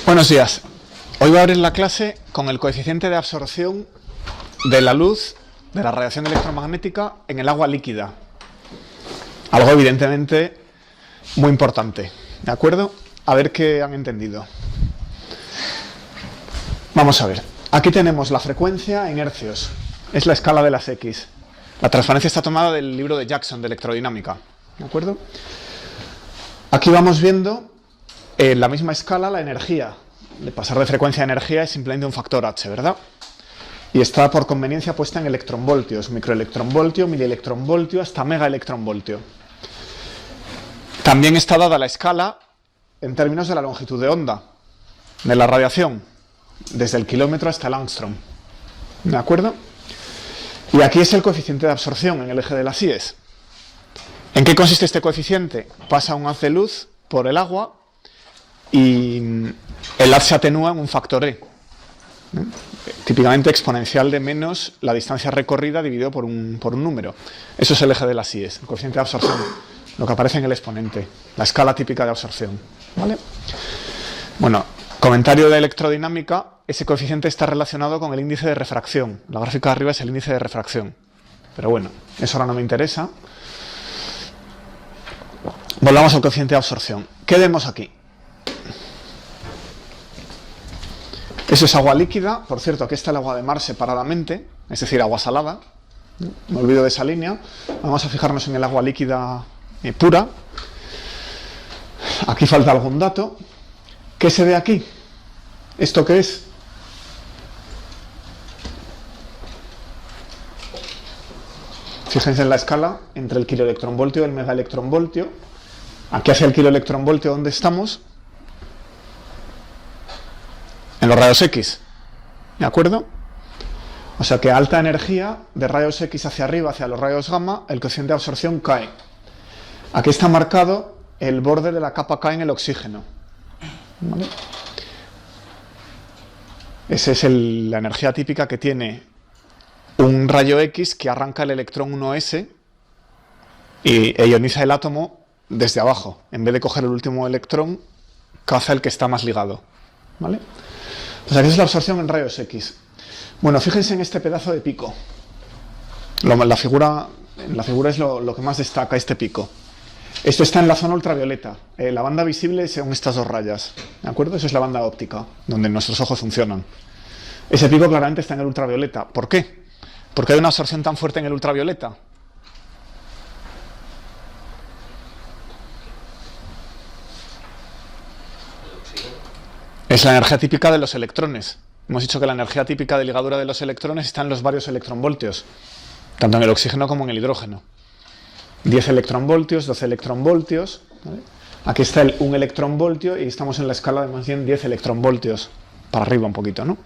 Buenos días. Hoy voy a abrir la clase con el coeficiente de absorción de la luz, de la radiación electromagnética en el agua líquida. Algo evidentemente muy importante. ¿De acuerdo? A ver qué han entendido. Vamos a ver. Aquí tenemos la frecuencia en hercios. Es la escala de las X. La transparencia está tomada del libro de Jackson de electrodinámica. ¿De acuerdo? Aquí vamos viendo en la misma escala la energía. De pasar de frecuencia a energía es simplemente un factor H, ¿verdad? Y está por conveniencia puesta en electronvoltios, microelectronvoltio, milielectronvoltio, hasta megaelectronvoltio. También está dada la escala en términos de la longitud de onda de la radiación, desde el kilómetro hasta el ángstrom. ¿De acuerdo? Y aquí es el coeficiente de absorción en el eje de las IES. ¿En qué consiste este coeficiente? Pasa un haz de luz por el agua y el haz se atenúa en un factor E. Típicamente exponencial de menos la distancia recorrida dividido por un número. Eso es el eje de las IES, el coeficiente de absorción, lo que aparece en el exponente, la escala típica de absorción. ¿Vale? Bueno, comentario de electrodinámica, ese coeficiente está relacionado con el índice de refracción. La gráfica de arriba es el índice de refracción. Pero bueno, eso ahora no me interesa. Volvamos al coeficiente de absorción. ¿Qué vemos aquí? Eso es agua líquida. Por cierto, aquí está el agua de mar separadamente, es decir, agua salada. Me olvido de esa línea. Vamos a fijarnos en el agua líquida pura. Aquí falta algún dato. ¿Qué se ve aquí? ¿Esto qué es? Fíjense en la escala entre el kiloelectronvoltio y el megaelectronvoltio. Aquí hacia el kiloelectronvoltio, ¿dónde estamos? En los rayos X. ¿De acuerdo? O sea que a alta energía, de rayos X hacia arriba, hacia los rayos gamma, el coeficiente de absorción cae. Aquí está marcado el borde de la capa K en el oxígeno. ¿Vale? Esa es la energía típica que tiene un rayo X que arranca el electrón 1s e ioniza el átomo desde abajo. En vez de coger el último electrón, caza el que está más ligado. ¿Vale? O sea que es la absorción en rayos X. Bueno, fíjense en este pedazo de pico. La figura es lo que más destaca, este pico. Esto está en la zona ultravioleta. La banda visible son estas dos rayas. ¿De acuerdo? Eso es la banda óptica, donde nuestros ojos funcionan. Ese pico claramente está en el ultravioleta. ¿Por qué? ¿Por qué hay una absorción tan fuerte en el ultravioleta? Es la energía típica de los electrones. Hemos dicho que la energía típica de ligadura de los electrones está en los varios electronvoltios, tanto en el oxígeno como en el hidrógeno. 10 electronvoltios, 12 electronvoltios. ¿Vale? Aquí está el 1 electronvoltio y estamos en la escala de más bien 10 electronvoltios, para arriba un poquito, ¿no?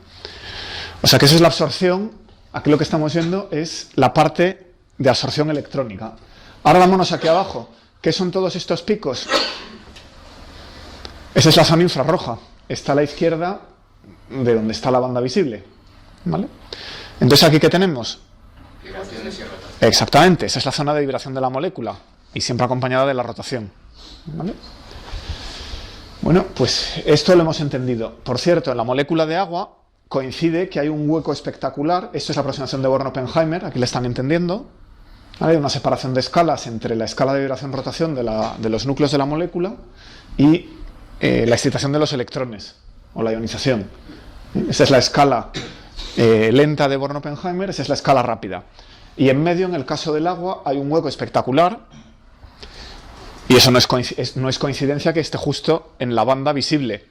O sea que esa es la absorción. Aquí lo que estamos viendo es la parte de absorción electrónica. Ahora vámonos aquí abajo. ¿Qué son todos estos picos? Esa es la zona infrarroja. Está a la izquierda de donde está la banda visible. ¿Vale? Entonces, ¿aquí qué tenemos? Vibraciones y rotación. Exactamente, esa es la zona de vibración de la molécula y siempre acompañada de la rotación. ¿Vale? Bueno, pues esto lo hemos entendido. Por cierto, en la molécula de agua coincide que hay un hueco espectacular. Esto es la aproximación de Born-Oppenheimer, aquí la están entendiendo. ¿Vale? Hay una separación de escalas entre la escala de vibración-rotación de los núcleos de la molécula y la excitación de los electrones o la ionización. Esa es la escala lenta de Born-Oppenheimer, esa es la escala rápida. Y en medio, en el caso del agua, hay un hueco espectacular y eso no es coincidencia que esté justo en la banda visible.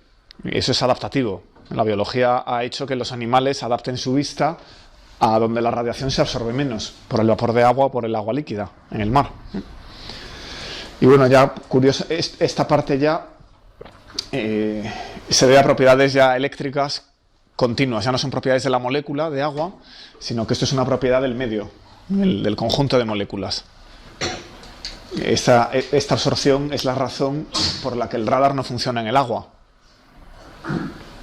Eso es adaptativo. La biología ha hecho que los animales adapten su vista a donde la radiación se absorbe menos, por el vapor de agua o por el agua líquida, en el mar. Y bueno, ya curioso, esta parte ya se debe a propiedades ya eléctricas continuas, ya no son propiedades de la molécula de agua, sino que esto es una propiedad del medio, del conjunto de moléculas. Esta absorción es la razón por la que el radar no funciona en el agua,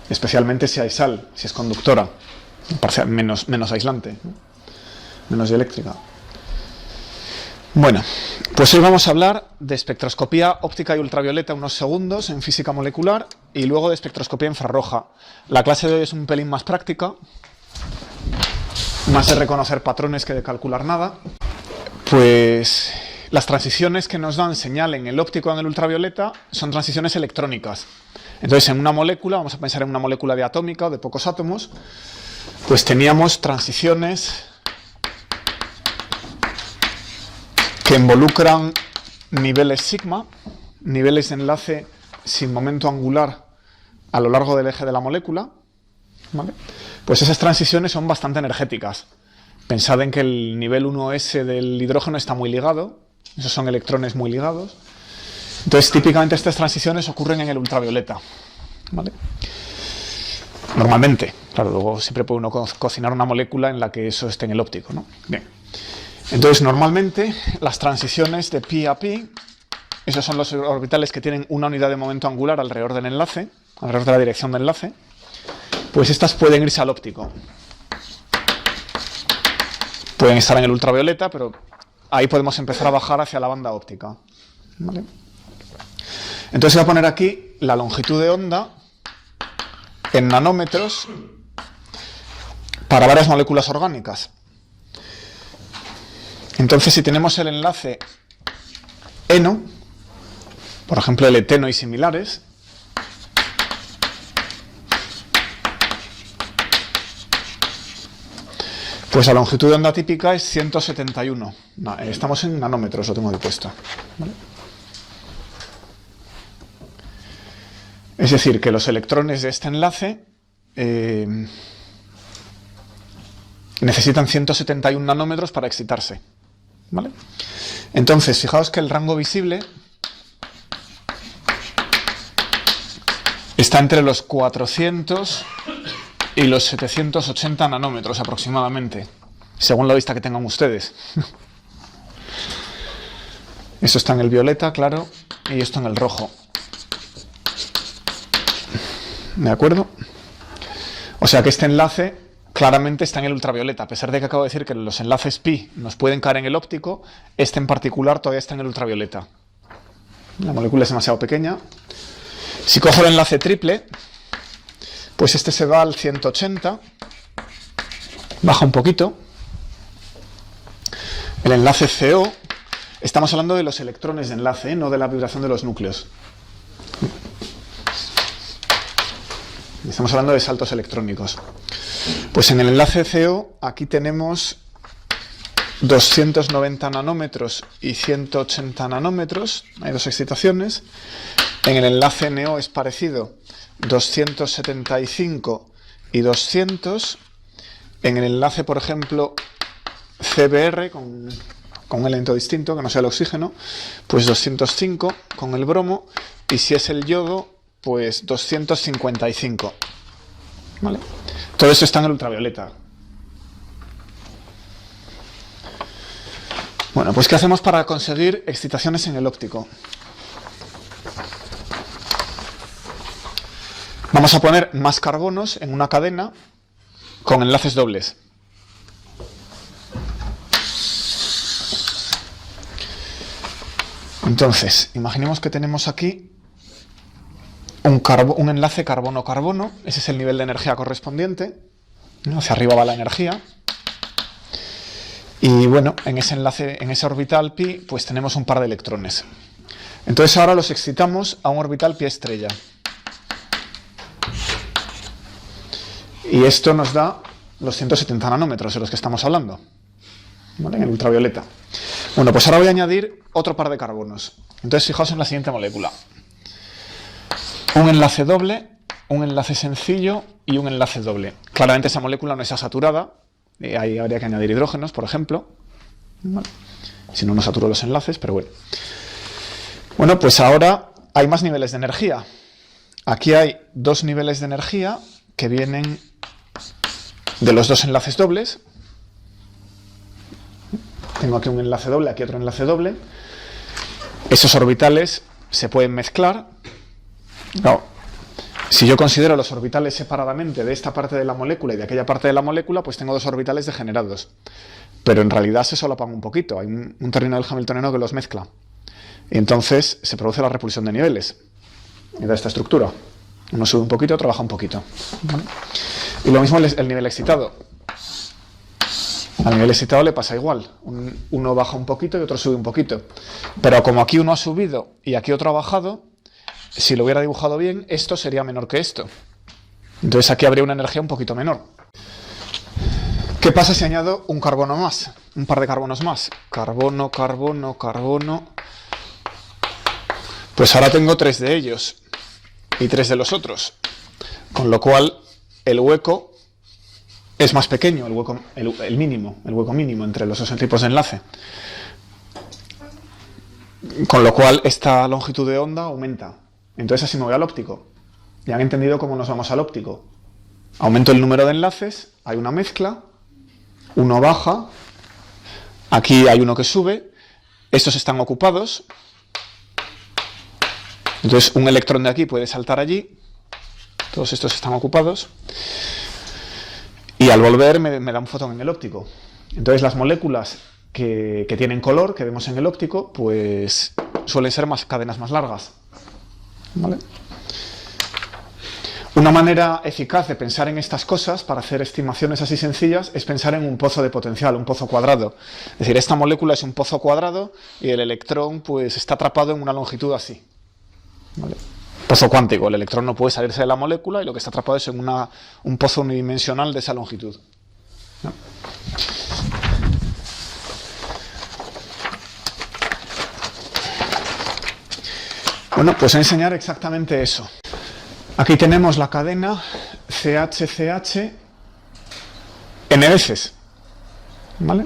especialmente si hay sal, si es conductora, menos aislante, menos dieléctrica. Bueno, pues hoy vamos a hablar de espectroscopía óptica y ultravioleta unos segundos en física molecular y luego de espectroscopía infrarroja. La clase de hoy es un pelín más práctica, más de reconocer patrones que de calcular nada. Pues las transiciones que nos dan señal en el óptico y en el ultravioleta son transiciones electrónicas. Entonces, en una molécula, vamos a pensar en una molécula diatómica o de pocos átomos, pues teníamos transiciones que involucran niveles sigma, niveles de enlace sin momento angular a lo largo del eje de la molécula, ¿vale? Pues esas transiciones son bastante energéticas. Pensad en que el nivel 1s del hidrógeno está muy ligado, esos son electrones muy ligados. Entonces, típicamente estas transiciones ocurren en el ultravioleta, ¿vale? Normalmente, claro, luego siempre puede uno cocinar una molécula en la que eso esté en el óptico, ¿no? Bien. Entonces, normalmente, las transiciones de pi a pi, esos son los orbitales que tienen una unidad de momento angular alrededor del enlace, alrededor de la dirección del enlace, pues estas pueden irse al óptico. Pueden estar en el ultravioleta, pero ahí podemos empezar a bajar hacia la banda óptica, ¿vale? Entonces voy a poner aquí la longitud de onda en nanómetros para varias moléculas orgánicas. Entonces, si tenemos el enlace eno, por ejemplo el eteno y similares, pues la longitud de onda típica es 171. Estamos en nanómetros, lo tengo aquí puesto, ¿vale? Es decir, que los electrones de este enlace necesitan 171 nanómetros para excitarse, ¿vale? Entonces, fijaos que el rango visible está entre los 400 y los 780 nanómetros aproximadamente, según la vista que tengan ustedes. Eso está en el violeta, claro, y esto en el rojo. ¿De acuerdo? O sea que este enlace claramente está en el ultravioleta. A pesar de que acabo de decir que los enlaces pi nos pueden caer en el óptico, este en particular todavía está en el ultravioleta. La molécula es demasiado pequeña. Si cojo el enlace triple, pues este se va al 180, baja un poquito. El enlace CO, estamos hablando de los electrones de enlace, no de la vibración de los núcleos. Estamos hablando de saltos electrónicos. Pues en el enlace CO, aquí tenemos 290 nanómetros y 180 nanómetros, hay dos excitaciones. En el enlace NO es parecido, 275 y 200. En el enlace, por ejemplo, CBr, con un elemento distinto, que no sea el oxígeno, pues 205 con el bromo, y si es el yodo, pues 255. ¿Vale? Todo eso está en el ultravioleta. Bueno, pues ¿qué hacemos para conseguir excitaciones en el óptico? Vamos a poner más carbonos en una cadena con enlaces dobles. Entonces, imaginemos que tenemos aquí un enlace carbono-carbono, ese es el nivel de energía correspondiente, ¿no? Hacia arriba va la energía. Y bueno, en ese enlace, en ese orbital pi, pues tenemos un par de electrones. Entonces ahora los excitamos a un orbital pi estrella. Y esto nos da los 170 nanómetros de los que estamos hablando, ¿vale? En el ultravioleta. Bueno, pues ahora voy a añadir otro par de carbonos. Entonces fijaos en la siguiente molécula. Un enlace doble, un enlace sencillo y un enlace doble. Claramente esa molécula no está saturada. Ahí habría que añadir hidrógenos, por ejemplo. ¿Vale? Si no, no saturo los enlaces, pero bueno. Bueno, pues ahora hay más niveles de energía. Aquí hay dos niveles de energía que vienen de los dos enlaces dobles. Tengo aquí un enlace doble, aquí otro enlace doble. Esos orbitales se pueden mezclar. No. Si yo considero los orbitales separadamente de esta parte de la molécula y de aquella parte de la molécula, pues tengo dos orbitales degenerados. Pero en realidad se solapan un poquito. Hay un término del hamiltoniano que los mezcla. Y entonces se produce la repulsión de niveles. Y da esta estructura. Uno sube un poquito, otro baja un poquito. ¿Vale? Y lo mismo el nivel excitado. Al nivel excitado le pasa igual. Uno baja un poquito y otro sube un poquito. Pero como aquí uno ha subido y aquí otro ha bajado, si lo hubiera dibujado bien, esto sería menor que esto. Entonces aquí habría una energía un poquito menor. ¿Qué pasa si añado un carbono más? Un par de carbonos más. Carbono, carbono, carbono. Pues ahora tengo 3 de ellos y 3 de los otros. Con lo cual el hueco es más pequeño, el hueco mínimo entre los 2 tipos de enlace. Con lo cual esta longitud de onda aumenta. Entonces así me voy al óptico. Ya han entendido cómo nos vamos al óptico. Aumento el número de enlaces, hay una mezcla, uno baja, aquí hay uno que sube, estos están ocupados, entonces un electrón de aquí puede saltar allí, todos estos están ocupados, y al volver me da un fotón en el óptico. Entonces las moléculas que tienen color, que vemos en el óptico, pues suelen ser cadenas más largas. ¿Vale? Una manera eficaz de pensar en estas cosas, para hacer estimaciones así sencillas, es pensar en un pozo de potencial, un pozo cuadrado. Es decir, esta molécula es un pozo cuadrado y el electrón pues está atrapado en una longitud así. ¿Vale? Pozo cuántico, el electrón no puede salirse de la molécula y lo que está atrapado es en un pozo unidimensional de esa longitud. ¿No? Bueno, pues voy a enseñar exactamente eso. Aquí tenemos la cadena CH-CH n veces, ¿vale?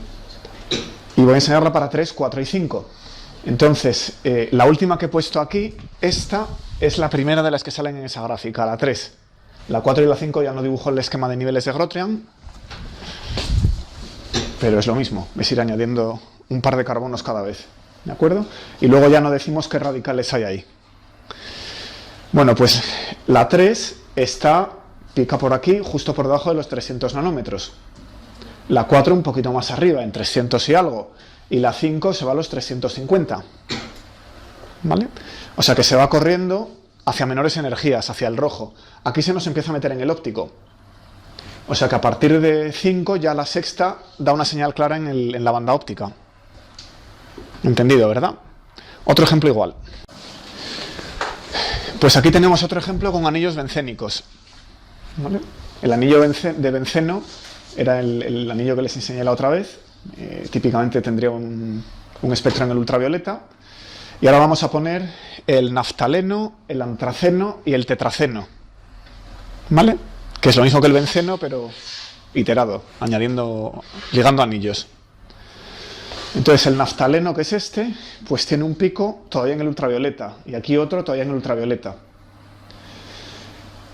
Y voy a enseñarla para 3, 4 y 5. Entonces, la última que he puesto aquí, esta es la primera de las que salen en esa gráfica, la 3. La 4 y la 5 ya no dibujo el esquema de niveles de Grotrian, pero es lo mismo, es ir añadiendo un par de carbonos cada vez, ¿de acuerdo? Y luego ya no decimos qué radicales hay ahí. Bueno, pues la 3 pica por aquí, justo por debajo de los 300 nanómetros. La 4 un poquito más arriba, en 300 y algo. Y la 5 se va a los 350. ¿Vale? O sea que se va corriendo hacia menores energías, hacia el rojo. Aquí se nos empieza a meter en el óptico. O sea que a partir de 5 ya la sexta da una señal clara en la banda óptica. ¿Entendido, verdad? Otro ejemplo igual. Pues aquí tenemos otro ejemplo con anillos bencénicos. ¿Vale? El anillo de benceno era el anillo que les enseñé la otra vez. Típicamente tendría un espectro en el ultravioleta. Y ahora vamos a poner el naftaleno, el antraceno y el tetraceno. ¿Vale? Que es lo mismo que el benceno, pero iterado, ligando anillos. Entonces el naftaleno, que es este, pues tiene un pico todavía en el ultravioleta y aquí otro todavía en el ultravioleta.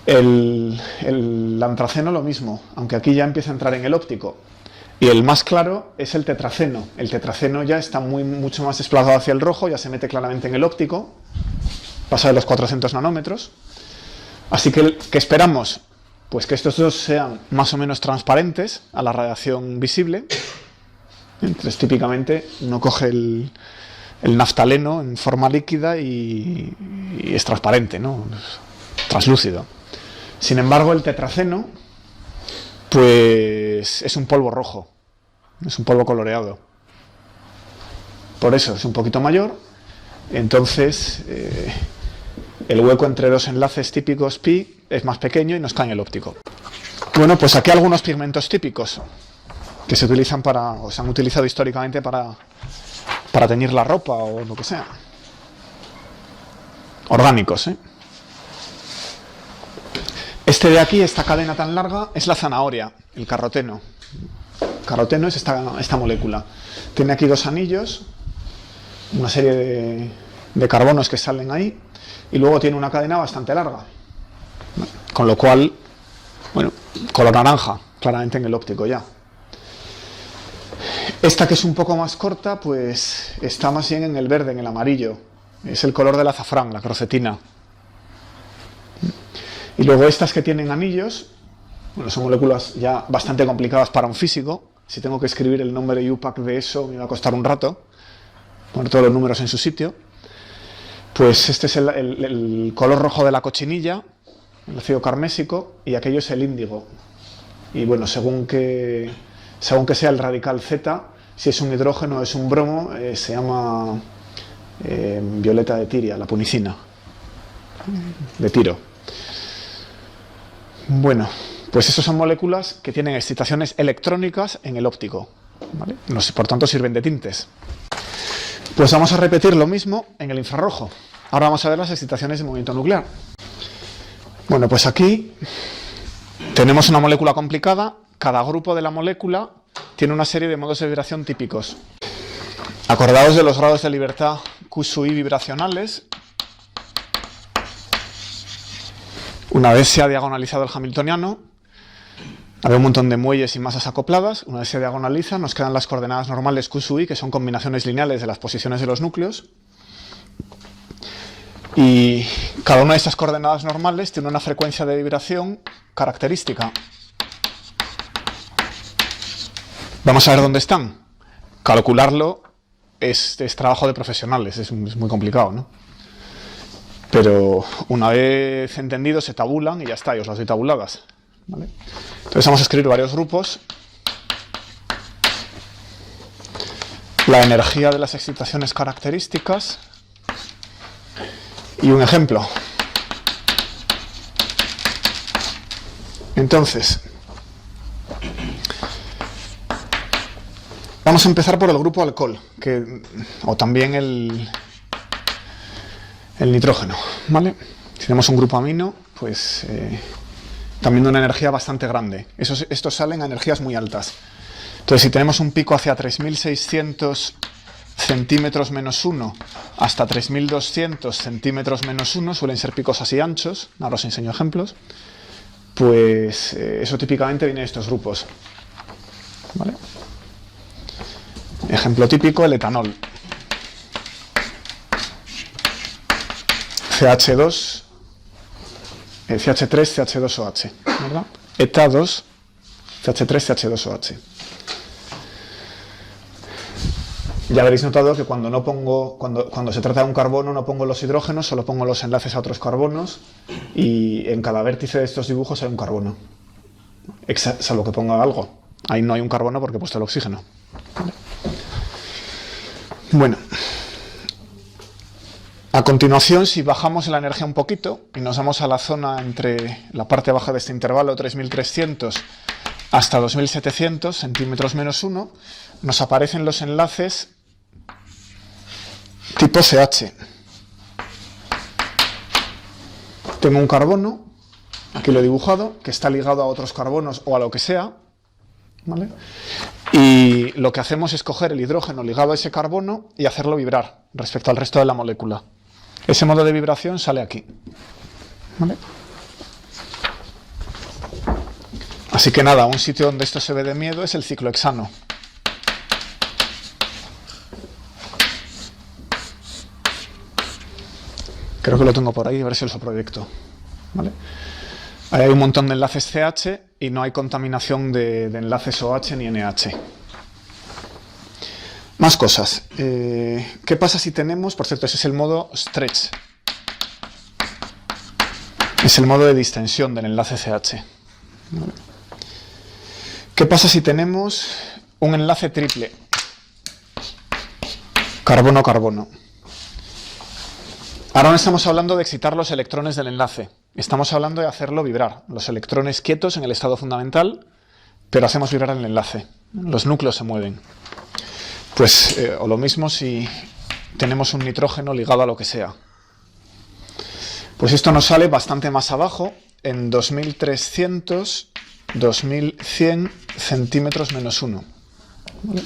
El antraceno lo mismo, aunque aquí ya empieza a entrar en el óptico. Y el más claro es el tetraceno. El tetraceno ya está mucho más desplazado hacia el rojo, ya se mete claramente en el óptico, pasa de los 400 nanómetros. Así que, ¿qué esperamos? Pues que estos dos sean más o menos transparentes a la radiación visible. Entonces, típicamente, uno coge el naftaleno en forma líquida y es transparente, ¿no? Translúcido. Sin embargo, el tetraceno, pues es un polvo rojo, es un polvo coloreado. Por eso es un poquito mayor. Entonces, el hueco entre dos enlaces típicos pi es más pequeño y nos cae en el óptico. Bueno, pues aquí algunos pigmentos típicos que se utilizan o se han utilizado históricamente para teñir la ropa o lo que sea. Orgánicos, ¿eh? Este de aquí, esta cadena tan larga, es la zanahoria, el caroteno. Caroteno es esta molécula. Tiene aquí dos anillos, una serie de carbonos que salen ahí, y luego tiene una cadena bastante larga. Con lo cual, bueno, color naranja, claramente en el óptico ya. Esta que es un poco más corta, pues está más bien en el verde, en el amarillo. Es el color del azafrán, la crocetina. Y luego estas que tienen anillos, bueno, son moléculas ya bastante complicadas para un físico. Si tengo que escribir el nombre IUPAC de eso, me va a costar un rato. Poner todos los números en su sitio. Pues este es el color rojo de la cochinilla. el ácido carmésico, y aquello es el índigo. Y bueno, según que sea el radical Z, si es un hidrógeno o es un bromo, se llama violeta de tiria, la punicina, de tiro. Bueno, pues esas son moléculas que tienen excitaciones electrónicas en el óptico, ¿vale? Por tanto sirven de tintes. Pues vamos a repetir lo mismo en el infrarrojo. Ahora vamos a ver las excitaciones de movimiento nuclear. Bueno, pues aquí tenemos una molécula complicada. Cada grupo de la molécula tiene una serie de modos de vibración típicos. Acordaos de los grados de libertad Q sub I vibracionales. Una vez se ha diagonalizado el hamiltoniano, hay un montón de muelles y masas acopladas. Una vez se diagonaliza, nos quedan las coordenadas normales Q sub I, que son combinaciones lineales de las posiciones de los núcleos. Y cada una de estas coordenadas normales tiene una frecuencia de vibración característica. Vamos a ver dónde están. Calcularlo es trabajo de profesionales, es muy complicado, ¿no? Pero una vez entendido se tabulan y ya está, y os las doy tabuladas, ¿vale? Entonces vamos a escribir varios grupos. La energía de las excitaciones características y un ejemplo. Entonces, vamos a empezar por el grupo alcohol, o también el nitrógeno, ¿vale? Si tenemos un grupo amino, pues también de una energía bastante grande. Estos salen a energías muy altas. Entonces, si tenemos un pico hacia 3600 centímetros menos 1 hasta 3200 centímetros menos 1, suelen ser picos así anchos, ahora os enseño ejemplos, pues eso típicamente viene de estos grupos, ¿vale? Ejemplo típico, el etanol. CH2, CH3, CH2OH, ¿verdad? ETA2, CH3, CH2OH. Ya habréis notado que cuando se trata de un carbono no pongo los hidrógenos, solo pongo los enlaces a otros carbonos, y en cada vértice de estos dibujos hay un carbono. Salvo que ponga algo. Ahí no hay un carbono porque he puesto el oxígeno. ¿Vale? Bueno. A continuación, si bajamos la energía un poquito y nos vamos a la zona entre la parte baja de este intervalo, 3300 hasta 2700 centímetros menos 1, nos aparecen los enlaces tipo CH. Tengo un carbono, aquí lo he dibujado, que está ligado a otros carbonos o a lo que sea, ¿vale? Y lo que hacemos es coger el hidrógeno ligado a ese carbono y hacerlo vibrar respecto al resto de la molécula. Ese modo de vibración sale aquí, ¿vale? Así que nada, un sitio donde esto se ve de miedo es el ciclohexano. Creo que lo tengo por ahí, a ver si os lo proyecto, ¿vale? Ahí hay un montón de enlaces CH y no hay contaminación de enlaces OH ni NH. Más cosas. ¿Qué pasa si tenemos? Por cierto, ese es el modo stretch. Es el modo de distensión del enlace CH. ¿Vale? ¿Qué pasa si tenemos un enlace triple? Carbono-carbono. Ahora no estamos hablando de excitar los electrones del enlace. Estamos hablando de hacerlo vibrar. Los electrones quietos en el estado fundamental, pero hacemos vibrar el enlace. Los núcleos se mueven. Pues, o lo mismo si tenemos un nitrógeno ligado a lo que sea. Pues esto nos sale bastante más abajo, en 2300, 2100 centímetros menos 1. ¿Vale?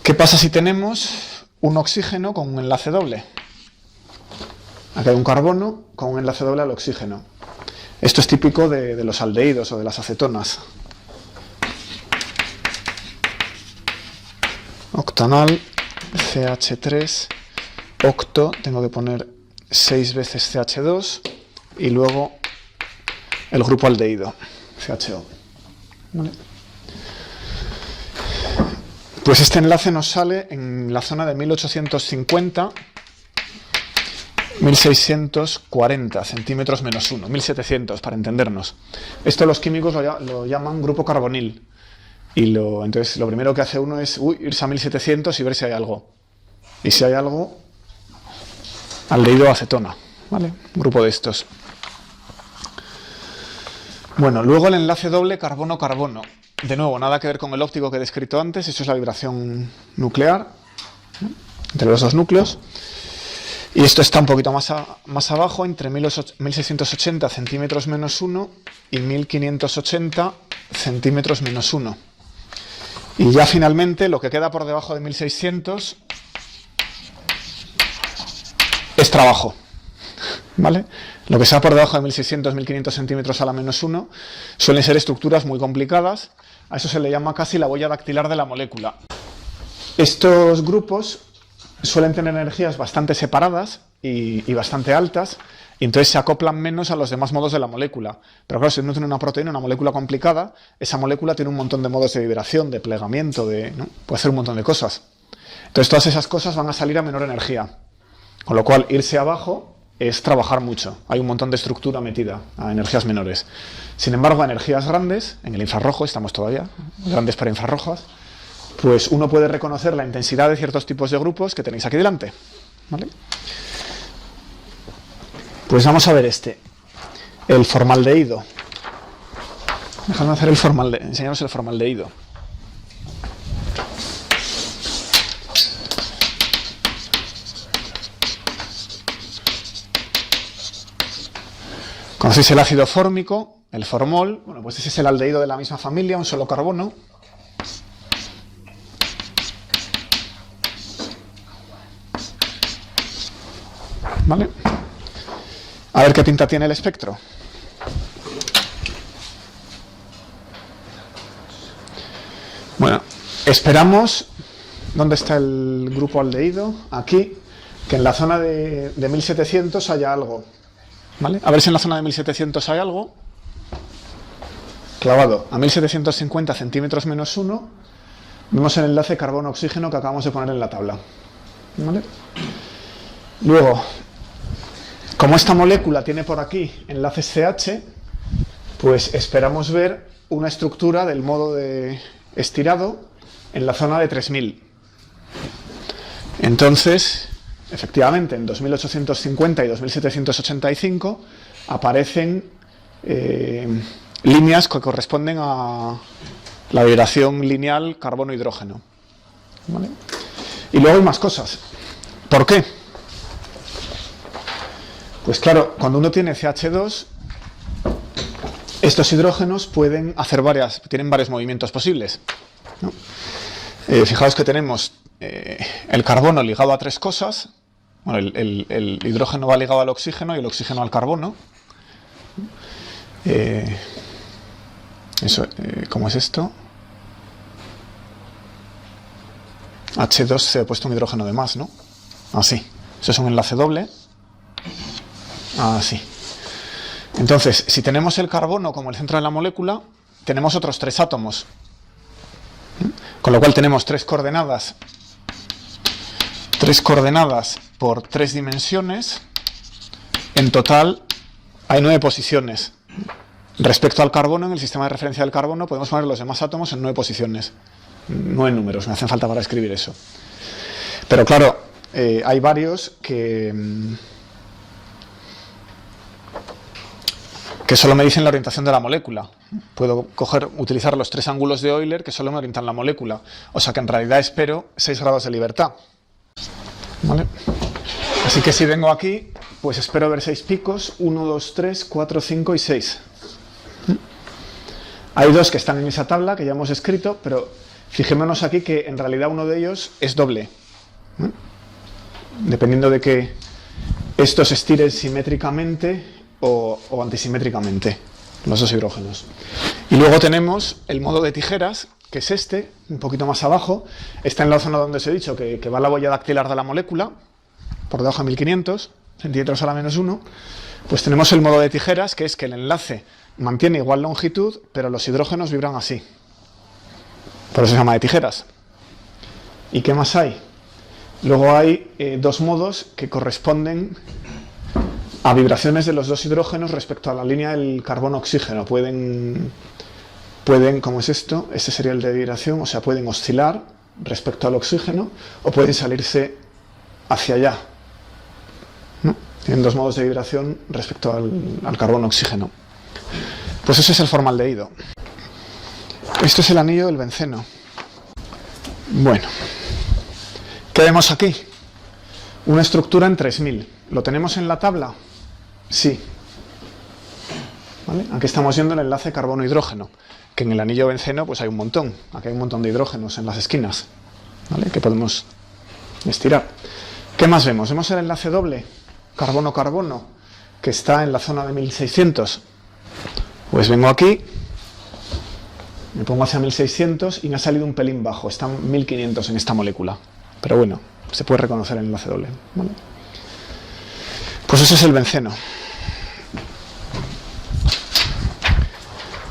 ¿Qué pasa si tenemos un oxígeno con un enlace doble? Aquí hay un carbono con un enlace doble al oxígeno. Esto es típico de los aldehídos o de las acetonas. Octanal, CH3, octo, tengo que poner 6 veces CH2 y luego el grupo aldehído, CHO. ¿Vale? Pues este enlace nos sale en la zona de 1850 1640 centímetros menos 1, 1700 para entendernos. Esto los químicos lo llaman grupo carbonil. Entonces lo primero que hace uno es irse a 1700 y ver si hay algo. Y si hay algo, aldehído acetona, ¿vale? Un grupo de estos. Bueno, luego el enlace doble carbono-carbono. De nuevo, nada que ver con el óptico que he descrito antes, eso es la vibración nuclear, ¿no?, entre los dos núcleos. Y esto está un poquito más abajo, entre 1680 centímetros menos 1 y 1580 centímetros menos 1. Y ya finalmente lo que queda por debajo de 1600 es trabajo, ¿vale? Lo que sea por debajo de 1600, 1500 centímetros a la menos 1 suelen ser estructuras muy complicadas. A eso se le llama casi la huella dactilar de la molécula. Estos grupos suelen tener energías bastante separadas y bastante altas, y entonces se acoplan menos a los demás modos de la molécula. Pero claro, si uno tiene una proteína, una molécula complicada, esa molécula tiene un montón de modos de vibración, de plegamiento, ¿no? Puede hacer un montón de cosas. Entonces todas esas cosas van a salir a menor energía. Con lo cual, irse abajo es trabajar mucho. Hay un montón de estructura metida a energías menores. Sin embargo, a energías grandes, en el infrarrojo estamos todavía, grandes para infrarrojas, pues uno puede reconocer la intensidad de ciertos tipos de grupos que tenéis aquí delante, ¿vale? Pues vamos a ver el formaldehído. Dejadme hacer enseñaros el formaldehído. ¿Conocéis el ácido fórmico? El formol. Bueno, pues ese es el aldehído de la misma familia, un solo carbono. ¿Vale? A ver qué pinta tiene el espectro. Bueno, esperamos. ¿Dónde está el grupo aldehído? Aquí. Que en la zona de 1700 haya algo. ¿Vale? A ver si en la zona de 1700 hay algo. Clavado a 1750 centímetros menos 1. Vemos el enlace carbono-oxígeno que acabamos de poner en la tabla. ¿Vale? Luego, como esta molécula tiene por aquí enlaces CH, pues esperamos ver una estructura del modo de estirado en la zona de 3000. Entonces, efectivamente, en 2850 y 2785 aparecen líneas que corresponden a la vibración lineal carbono-hidrógeno. ¿Vale? Y luego hay más cosas. ¿Por qué? Pues claro, cuando uno tiene CH2, estos hidrógenos tienen varios movimientos posibles, ¿no? Fijaos que tenemos el carbono ligado a tres cosas. Bueno, el hidrógeno va ligado al oxígeno y el oxígeno al carbono. ¿Cómo es esto? H2 se ha puesto un hidrógeno de más, ¿no? Así. Eso es un enlace doble. Así. Entonces, si tenemos el carbono como el centro de la molécula, tenemos otros tres átomos. Con lo cual tenemos tres coordenadas por 3 dimensiones. En total hay 9 posiciones. Respecto al carbono, en el sistema de referencia del carbono, podemos poner los demás átomos en 9 posiciones. 9 números, me hacen falta para escribir eso. Pero claro, hay varios que solo me dicen la orientación de la molécula. Puedo utilizar los 3 ángulos de Euler que solo me orientan la molécula. O sea que en realidad espero 6 grados de libertad. ¿Vale? Así que si vengo aquí, pues espero ver 6 picos. 1, 2, 3, 4, 5 y 6. Hay 2 que están en esa tabla que ya hemos escrito, pero fijémonos aquí que en realidad uno de ellos es doble. Dependiendo de que esto se estire simétricamente o antisimétricamente, los dos hidrógenos. Y luego tenemos el modo de tijeras, que es un poquito más abajo. Está en la zona donde os he dicho que va la huella dactilar de la molécula, por debajo de 1500 centímetros a la menos 1. Pues tenemos el modo de tijeras, que es que el enlace mantiene igual longitud, pero los hidrógenos vibran así. Por eso se llama de tijeras. ¿Y qué más hay? Luego hay 2 modos que corresponden a vibraciones de los dos hidrógenos respecto a la línea del carbono-oxígeno. Pueden, ¿cómo es esto? Este sería el de vibración, o sea, pueden oscilar respecto al oxígeno o pueden salirse hacia allá, ¿no? Tienen dos modos de vibración respecto al carbono-oxígeno. Pues ese es el formaldehído. Esto es el anillo del benceno. Bueno, ¿qué vemos aquí? Una estructura en 3000. ¿Lo tenemos en la tabla? Sí. ¿Vale? Aquí estamos viendo el enlace carbono-hidrógeno, que en el anillo benceno pues hay un montón. Aquí hay un montón de hidrógenos en las esquinas, ¿vale? Que podemos estirar. ¿Qué más vemos? Vemos el enlace doble, carbono-carbono, que está en la zona de 1600. Pues vengo aquí, me pongo hacia 1600 y me ha salido un pelín bajo. Está 1500 en esta molécula. Pero bueno, se puede reconocer el enlace doble, ¿vale? Pues ese es el benceno.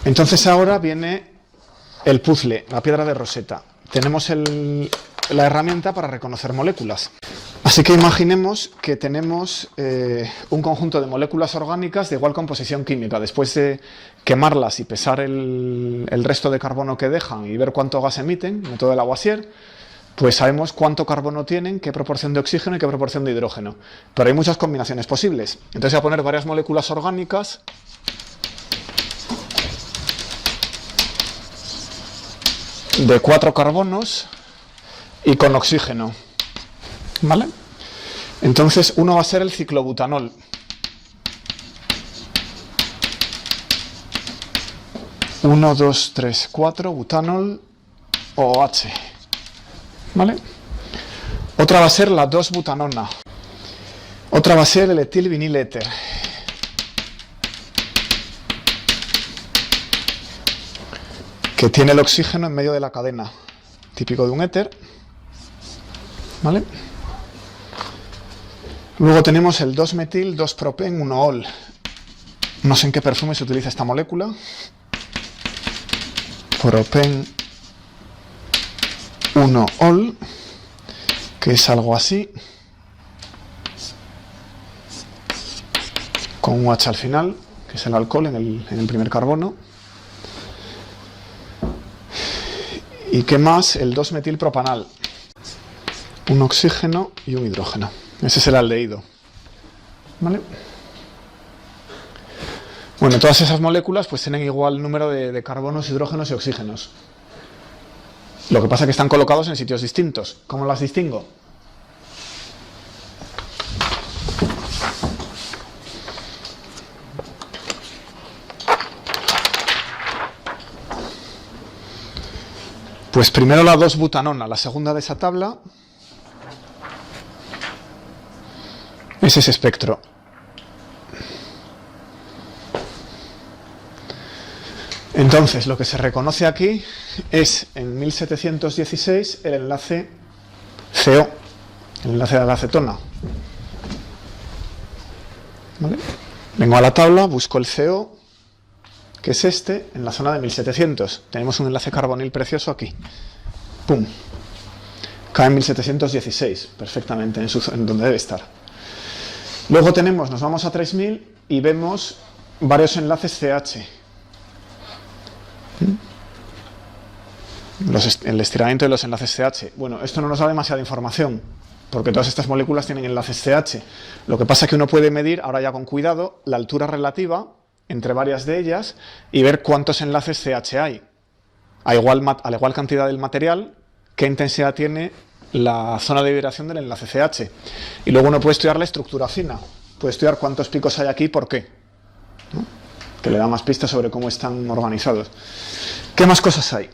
Entonces ahora viene el puzzle, la piedra de Rosetta. Tenemos la herramienta para reconocer moléculas. Así que imaginemos que tenemos un conjunto de moléculas orgánicas de igual composición química. Después de quemarlas y pesar el resto de carbono que dejan y ver cuánto gas emiten, método de Lavoisier, pues sabemos cuánto carbono tienen, qué proporción de oxígeno y qué proporción de hidrógeno. Pero hay muchas combinaciones posibles. Entonces voy a poner varias moléculas orgánicas de 4 carbonos y con oxígeno, ¿vale? Entonces uno va a ser el ciclobutanol. Uno, dos, tres, cuatro, butanol OH, ¿vale? Otra va a ser la 2-butanona. Otra va a ser el etilviniléter. Que tiene el oxígeno en medio de la cadena, típico de un éter, ¿vale? Luego tenemos el 2-metil 2-propen-1-ol. No sé en qué perfume se utiliza esta molécula. Propen 1-ol, que es algo así, con un OH al final, que es el alcohol en el primer carbono. ¿Y qué más? El 2-metilpropanal. Un oxígeno y un hidrógeno. Ese es el aldehído, ¿vale? Bueno, todas esas moléculas pues tienen igual número de carbonos, hidrógenos y oxígenos. Lo que pasa es que están colocados en sitios distintos. ¿Cómo las distingo? Pues primero la 2-butanona, la segunda de esa tabla es ese espectro. Entonces, lo que se reconoce aquí es en 1716 el enlace CO, el enlace de la acetona. ¿Vale? Vengo a la tabla, busco el CO, que es este, en la zona de 1700. Tenemos un enlace carbonil precioso aquí. ¡Pum! Cae en 1716, perfectamente, en donde debe estar. Luego nos vamos a 3000 y vemos varios enlaces CH. El estiramiento de los enlaces CH. Bueno, esto no nos da demasiada información, porque todas estas moléculas tienen enlaces CH. Lo que pasa es que uno puede medir, ahora ya con cuidado, la altura relativa entre varias de ellas y ver cuántos enlaces CH hay. A la igual cantidad del material, qué intensidad tiene la zona de vibración del enlace CH. Y luego uno puede estudiar la estructura fina. Puede estudiar cuántos picos hay aquí y por qué, ¿no? Que le da más pistas sobre cómo están organizados. ¿Qué más cosas hay?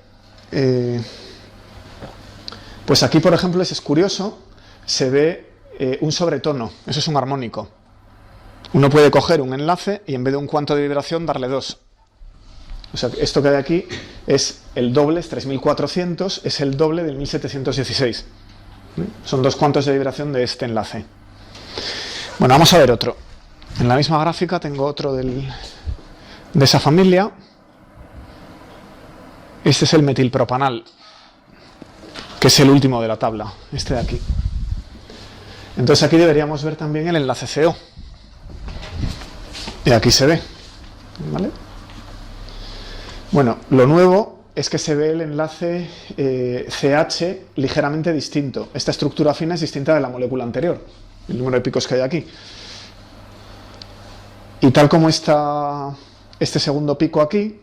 Pues aquí, por ejemplo, es curioso, se ve un sobretono. Eso es un armónico. Uno puede coger un enlace y en vez de un cuanto de vibración darle 2. O sea, esto que hay aquí es el doble, es 3400, es el doble del 1716. Son 2 cuantos de vibración de este enlace. Bueno, vamos a ver otro. En la misma gráfica tengo otro de esa familia. Este es el metilpropanal, que es el último de la tabla, este de aquí. Entonces aquí deberíamos ver también el enlace CO. Y aquí se ve, ¿vale? Bueno, lo nuevo es que se ve el enlace CH ligeramente distinto. Esta estructura fina es distinta de la molécula anterior, el número de picos que hay aquí. Y tal como está este segundo pico aquí,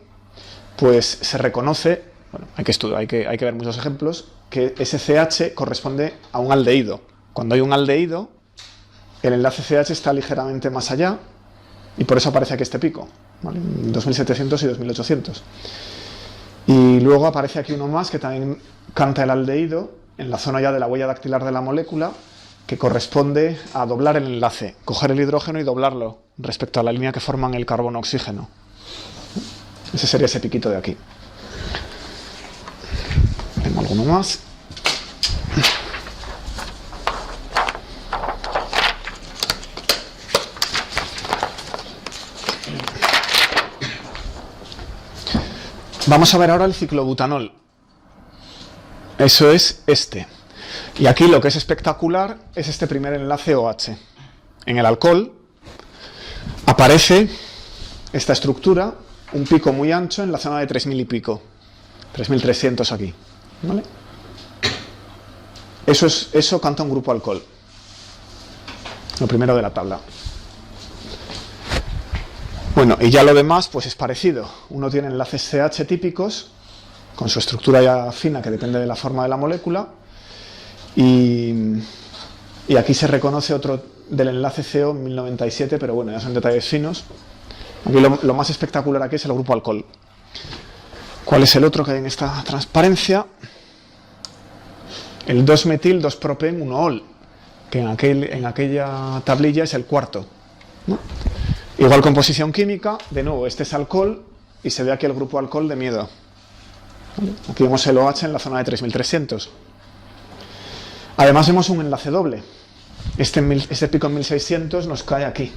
pues se reconoce, bueno, hay que estudiar, hay que ver muchos ejemplos, que ese CH corresponde a un aldehído. Cuando hay un aldehído, el enlace CH está ligeramente más allá y por eso aparece aquí este pico, ¿vale? 2700 y 2800. Y luego aparece aquí uno más que también canta el aldehído en la zona ya de la huella dactilar de la molécula, que corresponde a doblar el enlace, coger el hidrógeno y doblarlo respecto a la línea que forman el carbono-oxígeno. Ese sería ese piquito de aquí. Tengo alguno más. Vamos a ver ahora el ciclobutanol. Eso es este. Y aquí lo que es espectacular es este primer enlace OH. En el alcohol aparece esta estructura, un pico muy ancho en la zona de 3000 y pico, 3300 aquí, ¿vale? Eso canta un grupo alcohol, lo primero de la tabla. Bueno, y ya lo demás pues es parecido. Uno tiene enlaces CH típicos, con su estructura ya fina que depende de la forma de la molécula, y aquí se reconoce otro del enlace CO en 1097, pero bueno, ya son detalles finos. Aquí lo más espectacular aquí es el grupo alcohol. ¿Cuál es el otro que hay en esta transparencia? El 2-metil 2-propen-1-ol, que en aquella tablilla es el cuarto, ¿no? Igual composición química, de nuevo, este es alcohol y se ve aquí el grupo alcohol de miedo. ¿Vale? Aquí vemos el OH en la zona de 3300. Además vemos un enlace doble. Este pico en 1600 nos cae aquí.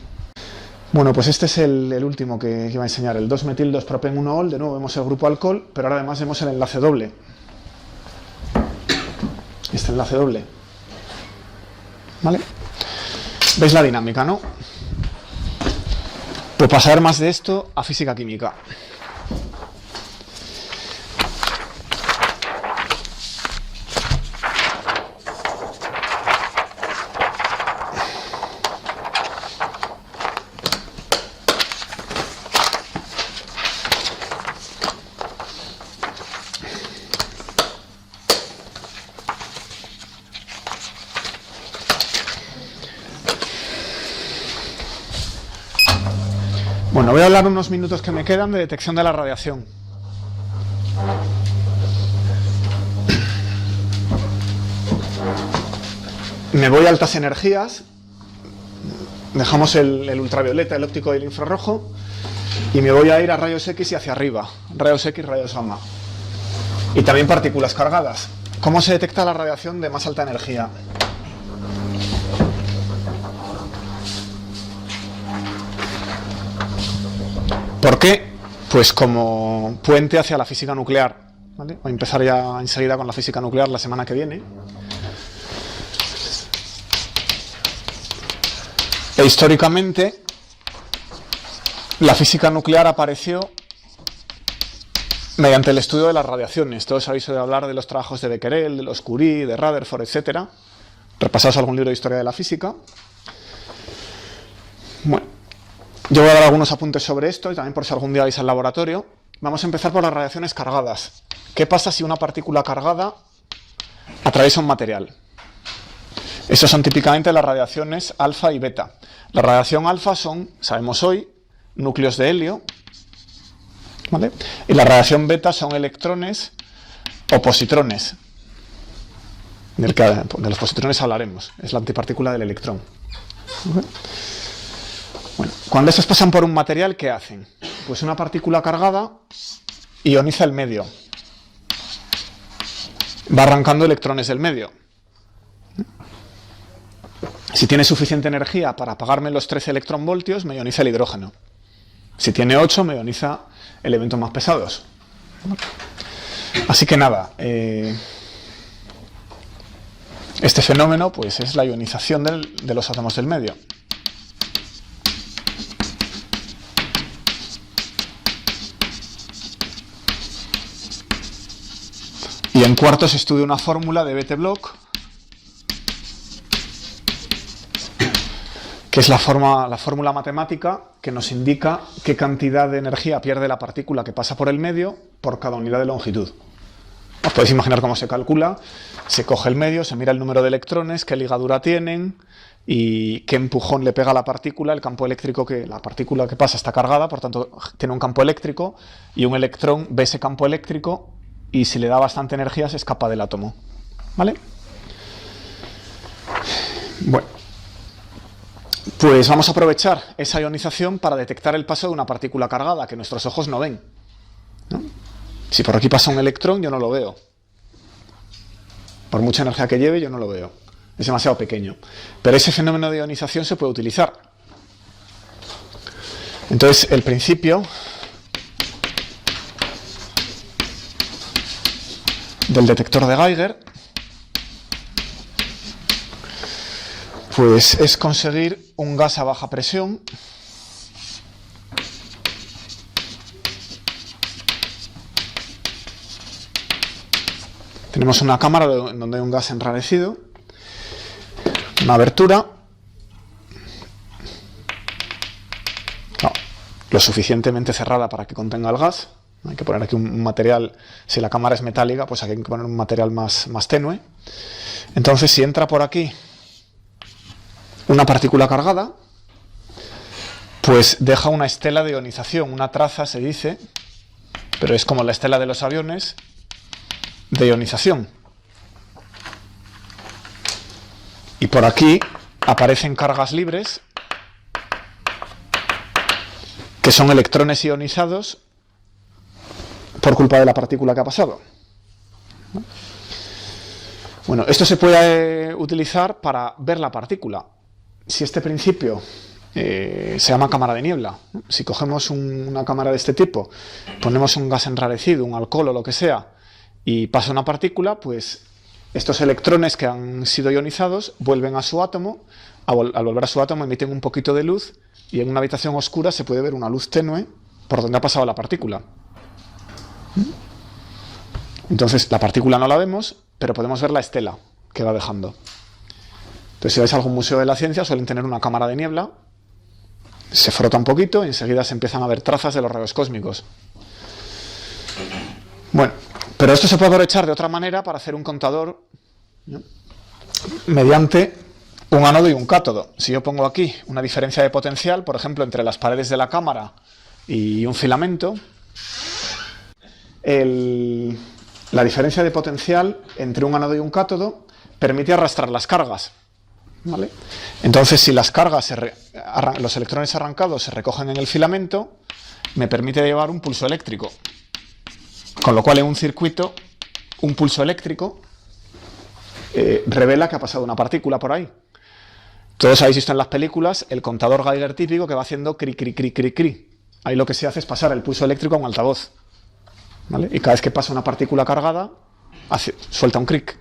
Bueno, pues este es el último que iba a enseñar, el 2-metil 2-propen-1-ol. De nuevo vemos el grupo alcohol, pero ahora además vemos el enlace doble. Este enlace doble. ¿Vale? ¿Veis la dinámica, no? Pues para saber más de esto, a física química. Bueno, voy a hablar unos minutos que me quedan de detección de la radiación. Me voy a altas energías, dejamos el ultravioleta, el óptico y el infrarrojo, y me voy a ir a rayos X y hacia arriba, rayos X, rayos gamma. Y también partículas cargadas. ¿Cómo se detecta la radiación de más alta energía? ¿Por qué? Pues como puente hacia la física nuclear, ¿vale? Voy a empezar ya enseguida con la física nuclear la semana que viene. E históricamente, la física nuclear apareció mediante el estudio de las radiaciones. Todos habéis oído hablar de los trabajos de Becquerel, de los Curie, de Rutherford, etc. Repasaos algún libro de historia de la física. Bueno, yo voy a dar algunos apuntes sobre esto y también por si algún día vais al laboratorio. Vamos a empezar por las radiaciones cargadas. ¿Qué pasa si una partícula cargada atraviesa un material? Estas son típicamente las radiaciones alfa y beta. La radiación alfa son, sabemos hoy, núcleos de helio, ¿vale? Y la radiación beta son electrones o positrones. De los positrones hablaremos, es la antipartícula del electrón. ¿Okay? Bueno, cuando estos pasan por un material, ¿qué hacen? Pues una partícula cargada ioniza el medio. Va arrancando electrones del medio. Si tiene suficiente energía para apagarme los 13 electronvoltios, me ioniza el hidrógeno. Si tiene 8, me ioniza elementos más pesados. Así que nada, este fenómeno pues, es la ionización de los átomos del medio. Y en cuarto se estudia una fórmula de Bethe-Bloch, que es la fórmula matemática que nos indica qué cantidad de energía pierde la partícula que pasa por el medio por cada unidad de longitud. Os podéis imaginar cómo se calcula. Se coge el medio, se mira el número de electrones, qué ligadura tienen y qué empujón le pega a la partícula. El campo eléctrico la partícula que pasa está cargada, por tanto tiene un campo eléctrico y un electrón ve ese campo eléctrico y si le da bastante energía se escapa del átomo. ¿Vale? Bueno, pues vamos a aprovechar esa ionización para detectar el paso de una partícula cargada que nuestros ojos no ven, ¿no? Si por aquí pasa un electrón, yo no lo veo. Por mucha energía que lleve, yo no lo veo. Es demasiado pequeño. Pero ese fenómeno de ionización se puede utilizar. Entonces, el principio del detector de Geiger pues es conseguir un gas a baja presión tenemos una cámara donde hay un gas enrarecido, una abertura, no, lo suficientemente cerrada para que contenga el gas. Hay que poner aquí un material, si la cámara es metálica, pues aquí hay que poner un material más tenue. Entonces, si entra por aquí una partícula cargada, pues deja una estela de ionización, una traza se dice, pero es como la estela de los aviones, de ionización. Y por aquí aparecen cargas libres, que son electrones ionizados por culpa de la partícula que ha pasado. Bueno, esto se puede utilizar para ver la partícula. Si este principio se llama cámara de niebla, si cogemos una cámara de este tipo, ponemos un gas enrarecido, un alcohol o lo que sea, y pasa una partícula, pues estos electrones que han sido ionizados vuelven a su átomo, al volver a su átomo emiten un poquito de luz, y en una habitación oscura se puede ver una luz tenue por donde ha pasado la partícula. Entonces la partícula no la vemos, pero podemos ver la estela que va dejando. Entonces, si vais a algún museo de la ciencia, suelen tener una cámara de niebla, se frota un poquito y enseguida se empiezan a ver trazas de los rayos cósmicos. Bueno, pero esto se puede aprovechar de otra manera para hacer un contador, ¿no?, mediante un ánodo y un cátodo. Si yo pongo aquí una diferencia de potencial, por ejemplo, entre las paredes de la cámara y un filamento, la diferencia de potencial entre un ánodo y un cátodo permite arrastrar las cargas, ¿vale? Entonces, si las cargas, los electrones arrancados se recogen en el filamento, me permite llevar un pulso eléctrico. Con lo cual, en un circuito, un pulso eléctrico revela que ha pasado una partícula por ahí. Todos habéis visto en las películas el contador Geiger típico que va haciendo cri, cri, cri, cri, cri. Ahí lo que se hace es pasar el pulso eléctrico a un altavoz, ¿vale? Y cada vez que pasa una partícula cargada, suelta un cric.